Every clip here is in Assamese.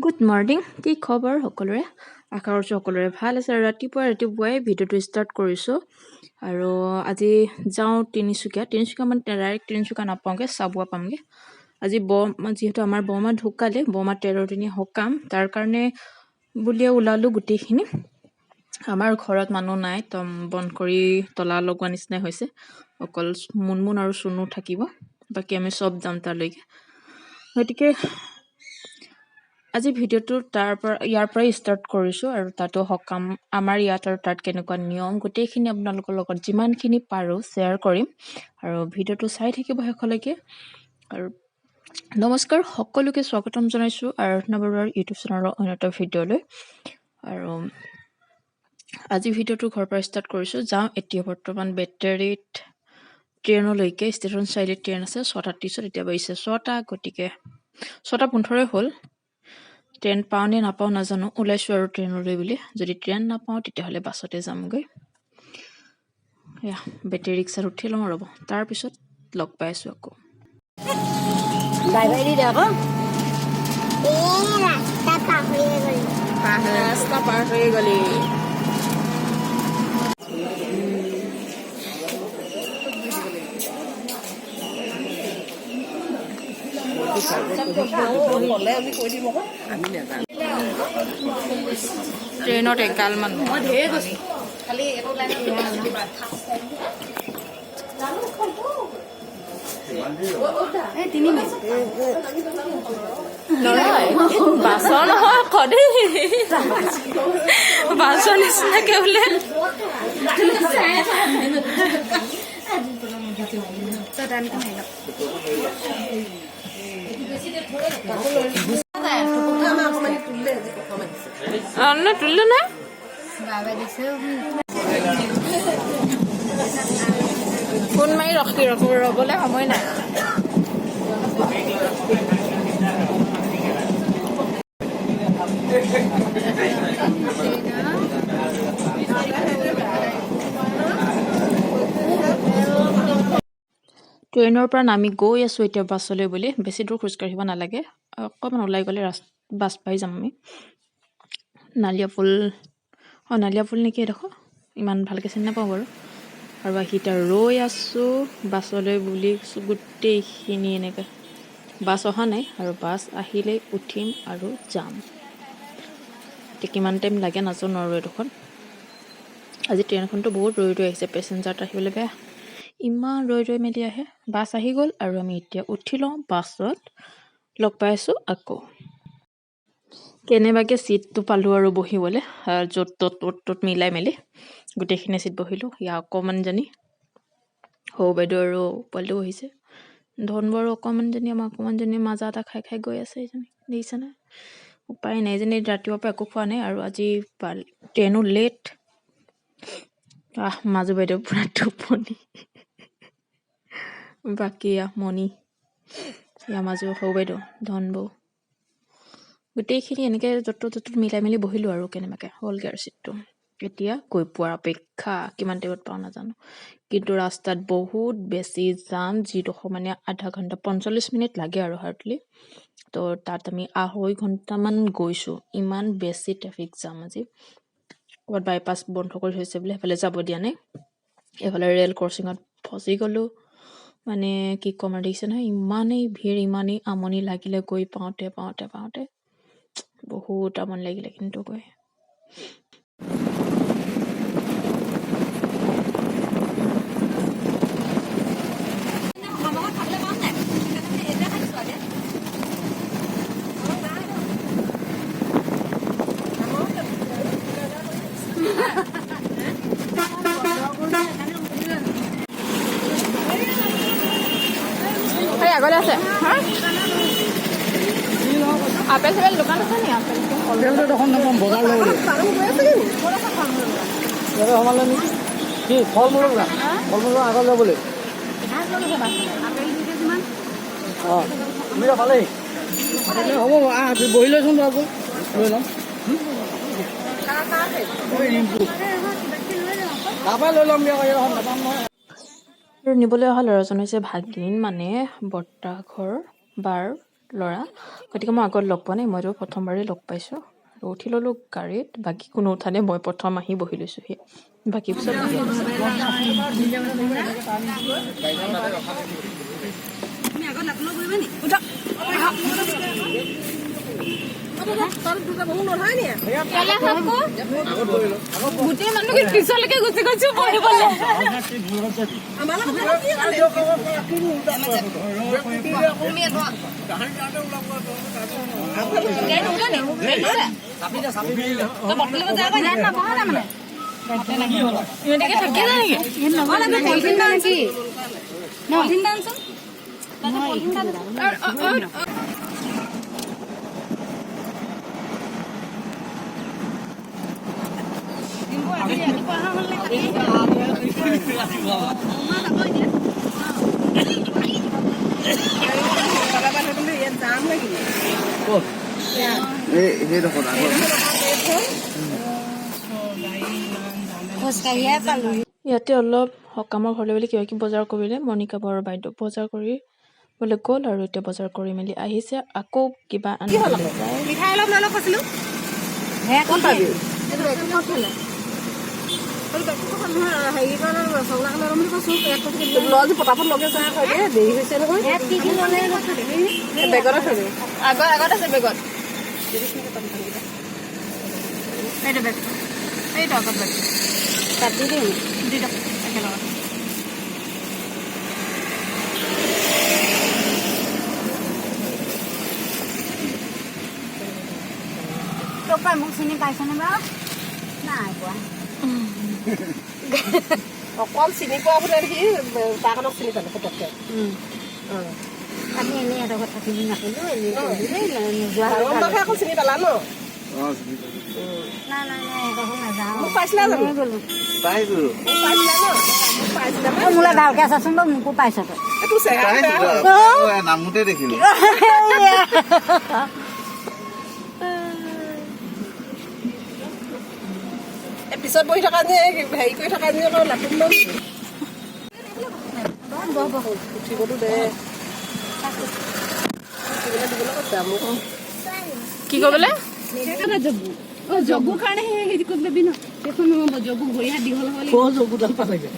গুড মৰ্ণিং, কি খবৰ সকলোৰে? আশা কৰিছোঁ সকলোৰে ভাল আছে। আৰু ৰাতিপুৱাই ভিডিঅ'টো ষ্টাৰ্ট কৰিছোঁ। আৰু আজি যাওঁ তিনিচুকীয়া মানে ডাইৰেক্ট তিনিচুকীয়া নাপাওঁগৈ, চাবুৱা পামগৈ। আজি যিহেতু আমাৰ বৰমা ঢুকালে, বৰমা 13 দিনীয়া সকাম, তাৰ কাৰণে বুলিয়ে ওলালোঁ গোটেইখিনি। আমাৰ ঘৰত মানুহ নাই, বন্ধ কৰি তলা লগোৱা নিচিনাই হৈছে। অকল মুনমুন আৰু চুনু থাকিব, বাকী আমি চব যাম তালৈকে। গতিকে আজি ভিডিঅ'টো ইয়াৰ পৰাই ষ্টাৰ্ট কৰিছোঁ। আৰু তাতো সকাম আমাৰ ইয়াত, আৰু তাত কেনেকুৱা নিয়ম গোটেইখিনি আপোনালোকৰ লগত যিমানখিনি পাৰোঁ শ্বেয়াৰ কৰিম। আৰু ভিডিঅ'টো চাই থাকিব শেষলৈকে। আৰু নমস্কাৰ, সকলোকে স্বাগতম জনাইছোঁ আৰাধনা বৰুৱাৰ ইউটিউব চেনেলৰ অন্য এটা ভিডিঅ'লৈ। আৰু আজি ভিডিঅ'টো ঘৰৰ পৰা ষ্টাৰ্ট কৰিছোঁ। যাওঁ এতিয়া বৰ্তমান বেটেৰীত ট্ৰেইনলৈকে। ষ্টেচন চাৰিআলিত ট্ৰেইন আছে 6:30, এতিয়া বাজিছে 6টা, গতিকে 6:15 হ'ল। ট্ৰেইন পাওঁ নে নাপাওঁ নাজানো, ওলাইছোঁ আৰু ট্ৰেইনলৈ বুলি। যদি ট্ৰেইন নাপাওঁ তেতিয়াহ'লে বাছতে যামগৈ। এয়া বেটেৰী ৰিক্সাত উঠি লওঁ ৰ'ব, তাৰপিছত লগ পাই আছোঁ আকৌ। ৰাস্তা পাৰ হৈ গ'লি। ট্ৰেইনত এগাল মানুহ। বাছৰ নহয় সদেই বাছৰ নিচিনাকে বোলে। তুলিলো নাই ফোন মাৰি ৰ'বলৈ সময় নাই। ট্ৰেইনৰ পৰা নামি গৈ আছোঁ এতিয়া বাছলৈ বুলি। বেছি দূৰ খোজকাঢ়িব নালাগে, অকণমান ওলাই গ'লে বাছ পাই যাম আমি। নালিয়া ফুল নেকি এডোখৰ, ইমান ভালকৈ চিনি নাপাওঁ বাৰু। আৰু আহি এতিয়া ৰৈ আছোঁ বাছলৈ বুলি। গোটেইখিনি এনেকৈ বাছ অহা নাই, আৰু বাছ আহিলেই উঠিম আৰু যাম। এতিয়া কিমান টাইম লাগে নাজানো আৰু এডোখৰত। আজি ট্ৰেইনখনটো বহুত ৰৈ আহিছে, পেচেঞ্জাৰ আহিবলৈ বেয়া, ইমান ৰৈ মেলি আহে। বাছ আহি গ'ল আৰু আমি এতিয়া উঠি লওঁ বাছত। লগ পাই আছোঁ আকৌ। কেনেবাকৈ ছিটটো পালোঁ আৰু বহিবলৈ, য'ত ত'ত মিলাই মেলি গোটেইখিনি ছিট বহিলোঁ। ইয়াৰ অকণমানজনী সৌ বাইদেউ আৰু পোৱালিটো বহিছে। ধনবোৰ আৰু আমাৰ অকণমানজনী মাজা এটা খাই গৈ আছে। এইজনী দেখিছেনে? উপায় নাই, এজনী ৰাতিপুৱাৰ পৰা একো খোৱা নাই, আৰু আজি ট্ৰেইনো লেট। মাজু বাইদেউ পূৰা টোপনি। বাকী মণি, মাজু, সৌ বাইদেউ, ধনবৌ, গোটেইখিনি এনেকৈ য'ত ত'ত মিলাই মেলি বহিলোঁ আৰু কেনেবাকৈ হ'লগৈ আৰু ছিটটো। এতিয়া গৈ পোৱাৰ অপেক্ষা, কিমান টাইমত পাওঁ নাজানো। কিন্তু ৰাস্তাত বহুত বেছি জাম, যিডোখৰ মানে আধা ঘণ্টা 45 মিনিট লাগে আৰু হাৰ্ডলি। তো তাত আমি 2.5 ঘণ্টামান গৈছোঁ, ইমান বেছি ট্ৰেফিক জাম আজি। ক'ৰবাত বাইপাছ বন্ধ কৰি থৈছে বোলে, সেইফালে যাব দিয়া নাই। এইফালে ৰেল ক্ৰচিঙত ফচি গ'লোঁ। মানে কি ক'ম আৰু, দেখিছে নহয় ইমানেই ভিৰ, ইমানেই আমনি লাগিলে গৈ পাওঁতে বহুত আমনি লাগিলে কিন্তু গৈ। আগতে আছে আপেল চাপেল দোকান আছে নি? আপেল দেখোন নাপাম, বজাৰ ল'ব সমালে নেকি? কি ফল মূলৰ আগত যাবলৈ? অঁ তুমি ভালেই হ'ব, বহি লৈচোন আকৌ লৈ ল'ম। তাৰপৰাই লৈ ল'ম দিয়া, নাপাম নহয়। আৰু নিবলৈ অহা ল'ৰাজন হৈছে ভাগিন, মানে বৰ্তা ঘৰ বাৰ ল'ৰা, গতিকে মই আগত লগ পোৱা নাই, মইতো প্ৰথমবাৰেই লগ পাইছোঁ। আৰু উঠি ল'লোঁ গাড়ীত, বাকী কোনো উঠা নাই, মই প্ৰথম আহি বহি লৈছোঁহি, বাকী পিছত বহি আহিছে। গোটেই মানুহকে পিছলৈকে গুচি গৈছো পঢ়িবলৈ। ইয়াতে অলপ সকামৰ ঘৰলৈ বুলি কিবা কিবি বজাৰ কৰিলে, মণিকা বৰুৱাৰ বাইদেউ বজাৰ কৰি বোলে গ'ল আৰু এতিয়া বজাৰ কৰি মেলি আহিছে, আকৌ কিবা আনিবলৈ যায়। মিঠাই অলপ লৈ লওক কৈছিলোঁ। পতাপত লগে দেৰি হৈছে নহয়। বেগত আছে, আগত আছে বেগত। এইটো বেগ, এইটো আগত বেগ তাত দি দিম, দি দিয়ক একেলগত। তোৰ মোক চিনি পাইছনে বাৰু? নাই পোৱা। অকল চিনি পোৱা বোলে সি তাহঁতক চিনি পালে পটককে। আমি এনেই এটা কথা চিনি নাপালো, এনেই আকৌ চিনি পালা ন? নাই নাই নাই, একো নাযাওঁ। মোক পাইছিলা জানো? গ'লো পাইছিলা ন? পাইছিলা মোলৈ ভালকে আছাচোন বাৰু, মোকো পাইছ তই। নামতে দেখিলো। পিছত বহি থকা যে হেৰি কৰি থকা যে লাটুম উঠিবতো দে। কি ক'বলে? জগুৰ কাৰণে হেৰি কৰি পাবি ন, সেইখন নহ'ব। জগু ভৰি হাত দীঘল হ'ব লাগিব। জগুডাল পালেগে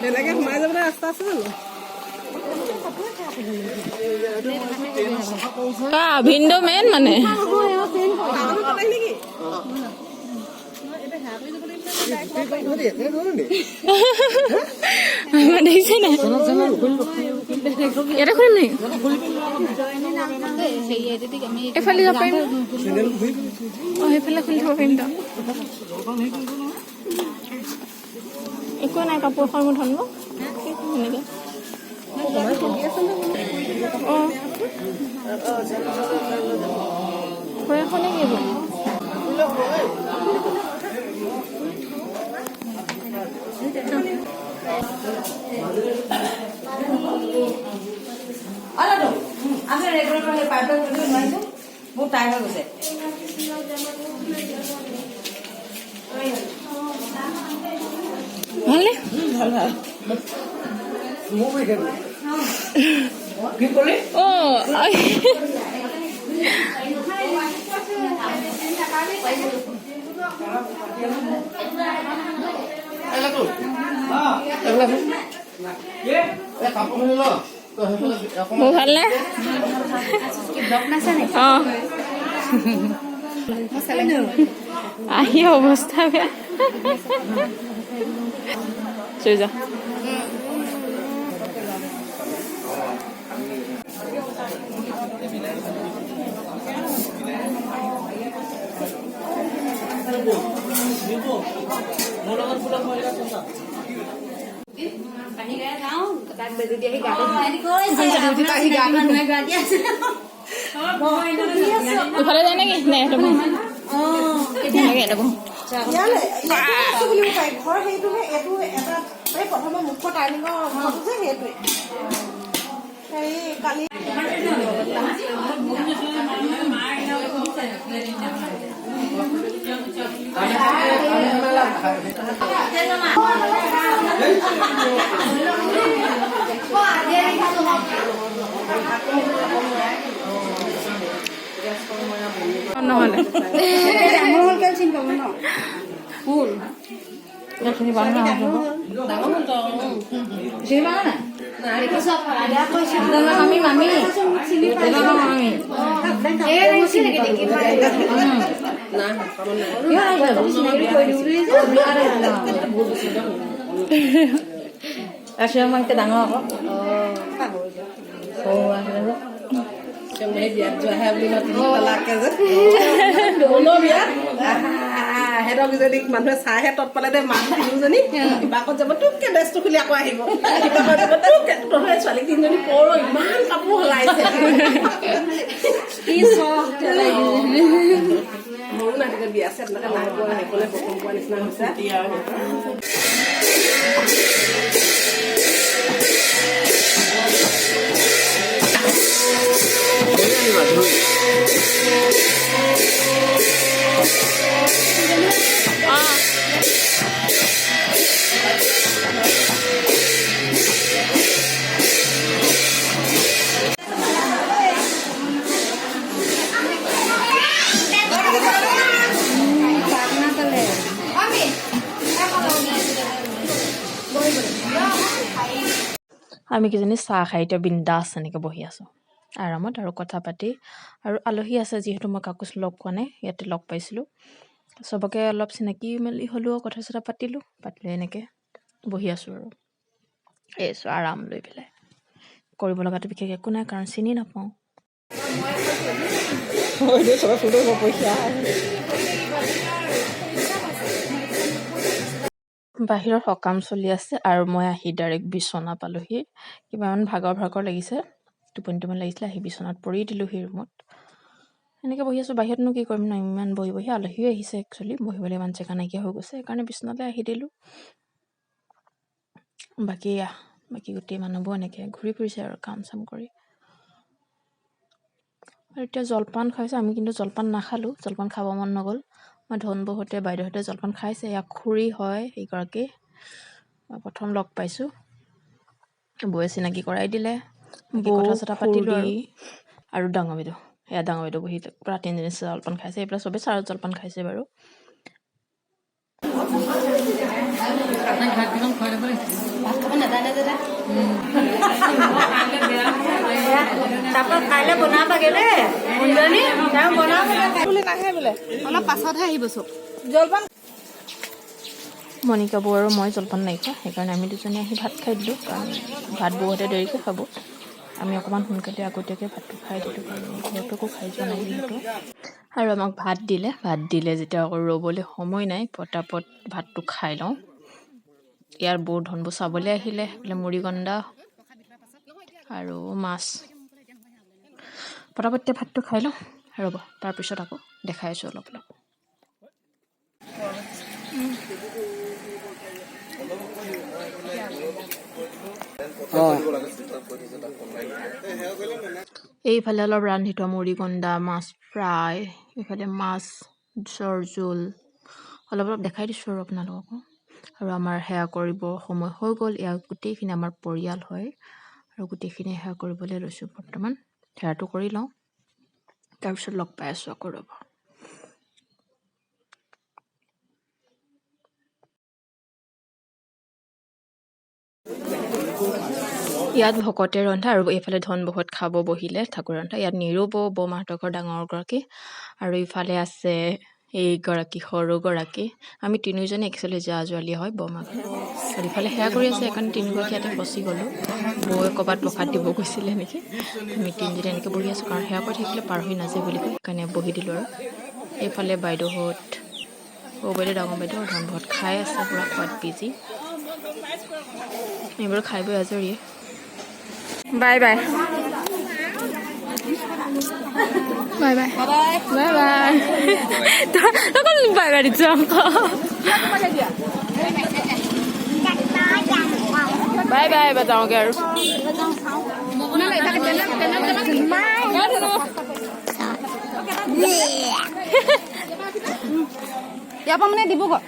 বেলেগে সোমাই যাবলৈ ৰাস্তা আছে জানো? ভিন্দো মেইন মানে দেখিছে নাই? ইয়াতে খুলিম নেকি? এইফালে যাব পাৰিম, সেইফালে খুলি থব পাৰিম। একো নাই, কাপোৰ এখন মোৰ ধৰিব সেনেকে। এখনে কি বহুত টাইম হৈ গৈছে। ভালনে? কি ক'লি? মোৰ ভালনে? আহি অৱস্থা বেয়া। চৈ যা। ইফালে যায় নেকি? নে প্ৰথমে মুখ্য টাৰ্ণিঙৰ সেইটোৱে নহ'লে এইখিনি বান্ধা মামি মামি ডাঙৰ আকৌ বিয়াত যোৱা হে বুলি সিহঁতক যদি মানুহে চাহে তৎ পালে দে মাক তিনিজনী কিবাকত যাব তোকে ড্ৰেছটো খুলি আকৌ আহিব কিবাকত যাব তোকে তহঁতে ছোৱালী তিনিজনী পৰ ইমান কাপোৰ সলাইছে মোৰো নাথাকে বিয়া আছে আপোনালোকে নাই পোৱা সেইকলে প্ৰথম পোৱা নিচিনা হৈছে আমি কিজনী চাহ খাই এতিয়া বিন্দাছ এনেকৈ বহি আছোঁ আৰামত আৰু কথা পাতি আৰু আলহী আছে যিহেতু মই কাকো লগ পোৱা নাই ইয়াতে লগ পাইছিলোঁ চবকে অলপ চিনাকি মেলি হ'লেও কথা চথা পাতিলোঁ এনেকৈ বহি আছোঁ আৰু এইছোঁ আৰাম লৈ পেলাই কৰিব লগাটো বিশেষ একো নাই কাৰণ চিনি নাপাওঁ বাহিৰৰ সকাম চলি আছে আৰু মই আহি ডাইৰেক্ট বিচনা পালোহি কিবা ইমান ভাগৰ লাগিছে টোপনি লাগিছিলে আহি বিচনাত পৰি দিলোঁহি ৰুমত এনেকৈ বহি আছোঁ বাহিৰতনো কি কৰিম ন ইমান বহি আলহীও আহিছে একচুৱেলি বহিবলৈ ইমান জেগা নাইকিয়া হৈ গৈছে সেইকাৰণে বিচনালৈ আহি দিলোঁ বাকী গোটেই মানুহবোৰ এনেকৈ ঘূৰি ফুৰিছে আৰু কাম চাম কৰি আৰু এতিয়া জলপান খাইছে আমি কিন্তু জলপান নাখালোঁ জলপান খাব মন নগ'ল মই ধনবৌহঁতে বাইদেউহঁতে জলপান খাইছে এয়া খুৰী হয় এইগৰাকী প্ৰথম লগ পাইছোঁ বৌয়ে চিনাকি কৰাই দিলে কথা চথা পাতিলোঁ আৰু ডাঙৰ বাইদেউ বহি প্ৰায় তিনিজনী জলপান খাইছে এইবিলাক চবেই চাহ জলপান খাইছে বাৰু কাইলৈ বনাবাগে দেই অলপ পাছতহে আহিব চব জলপান মণিকা বৌ আৰু মই জলপান নাই খোৱা সেইকাৰণে আমি দুজনী আহি ভাত খাই দিলোঁ কাৰণ ভাত বৌহঁতে দেৰিকৈ খাব আমি অকণমান সোনকালে আগতীয়াকৈ ভাতটো খাই দিলোঁ কাৰণ সিহঁতকো খাই যোৱা নাই যিহেতু আৰু আমাক ভাত দিলে যেতিয়া আকৌ ৰ'বলৈ সময় নাই পটাপট ভাতটো খাই লওঁ ইয়াৰ বৌ ধনবোৰ চাবলৈ আহিলে বোলে মুড়িগণ্ডা আৰু মাছ পটাপট ভাতটো খাই লওঁ ৰ'ব তাৰপিছত আকৌ দেখাই আছোঁ অলপ এইফালে অলপ ৰান্ধি থোৱা মুড়িগণ্ডা মাছ ফ্ৰাই এইফালে মাছৰ জোল অলপ দেখাই দিছোঁ আৰু আপোনালোককো আৰু আমাৰ সেৱা কৰিব সময় হৈ গ'ল ইয়াৰ গোটেইখিনি আমাৰ পৰিয়াল হয় আৰু গোটেইখিনি সেৱা কৰিবলৈ লৈছোঁ বৰ্তমান সেৱাটো কৰি লওঁ তাৰপিছত লগ পাই আছোঁ আকৌ ৰ'ব ইয়াত ভকতে ৰন্ধা আৰু এইফালে ধনবৌহঁত খাব বহিলে ঠাকুৰ ৰন্ধা ইয়াত নিৰুবৌ বৌমাহঁতৰ ঘৰ ডাঙৰগৰাকী আৰু ইফালে আছে এইগৰাকী সৰুগৰাকী আমি তিনিওজনী একচুৱেলি জা-জোৱালীয়া হয় বৌমাক আৰু ইফালে সেৱা কৰি আছে সেইকাৰণে তিনিগৰাকী ইয়াতে ফচি গ'লোঁ বৌয়ে ক'ৰবাত প্ৰসাদ দিব গৈছিলে নেকি আমি তিনিজনী এনেকৈ বহি আছোঁ কাৰণ সেৱা কৰি থাকিলে পাৰ হৈ নাযায় বুলি কয় সেইকাৰণে বহি দিলোঁ আৰু এইফালে বাইদেউহঁত সৰু বাইদেউ ডাঙৰ বাইদেউ আৰু ধনবৌহঁত খাই আছে পূৰা খোৱাত বিজি এইবোৰ খাই বৈ আজৰিয়ে bye bye bye bye bye bye তখন বাই বাই দিছ বাই বাই এবাৰ যাওঁগৈ আৰু ইয়াৰ পৰা মানে ডিব্ৰুগড়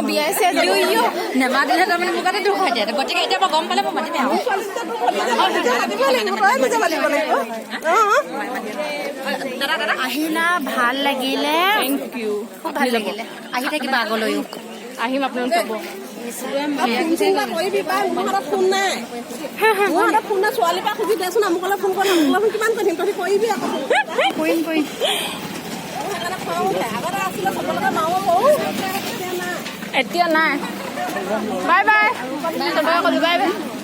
বিয়াইছে নেমাতিলে তাৰমানে মোক এটা দুখ হয় দিয়া গতিকে এতিয়া মই গম পালে মই মাতিম আহিলা ভাল লাগিলে থেংক ইউ খুব ভাল লাগিলে আহি থাকিবা আগলৈও আহিম আপোনালোক চাব এতিয়া নাই বাই বাই বাই বাই